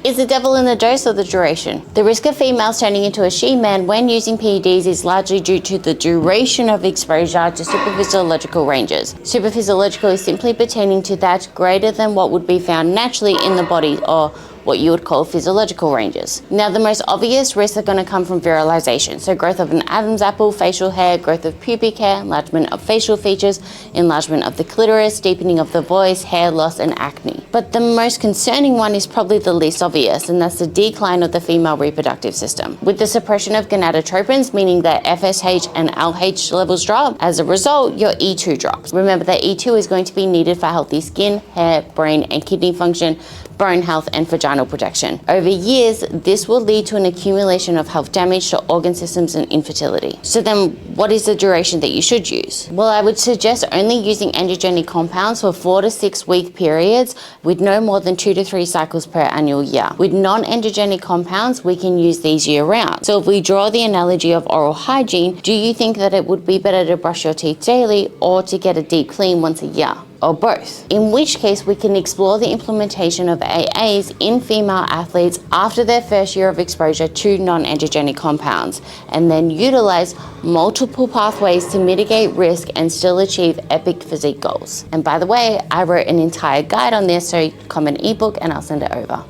Is the devil in the dose or the duration? The risk of females turning into a she-man when using PEDs is largely due to the duration of exposure to superphysiological ranges. Superphysiological is simply pertaining to that greater than what would be found naturally in the body, or what you would call physiological ranges. Now, the most obvious risks are going to come from virilization, so growth of an Adam's apple, facial hair, growth of pubic hair, enlargement of facial features, enlargement of the clitoris, deepening of the voice, hair loss, and acne. But the most concerning one is probably the least obvious, and that's the decline of the female reproductive system. With the suppression of gonadotropins, meaning that FSH and LH levels drop, as a result, your E2 drops. Remember that E2 is going to be needed for healthy skin, hair, brain, and kidney function, bone health, and vaginal protection. Over years, this will lead to an accumulation of health damage to organ systems and infertility. So then, what is the duration that you should use? Well, I would suggest only using androgenic compounds for 4 to 6 week periods with no more than 2 to 3 cycles per annual year. With non-androgenic compounds, we can use these year round. So if we draw the analogy of oral hygiene, do you think that it would be better to brush your teeth daily or to get a deep clean once a year? Or both, in which case we can explore the implementation of AAs in female athletes after their first year of exposure to non-androgenic compounds, and then utilize multiple pathways to mitigate risk and still achieve epic physique goals. And by the way, I wrote an entire guide on this, so comment ebook and I'll send it over.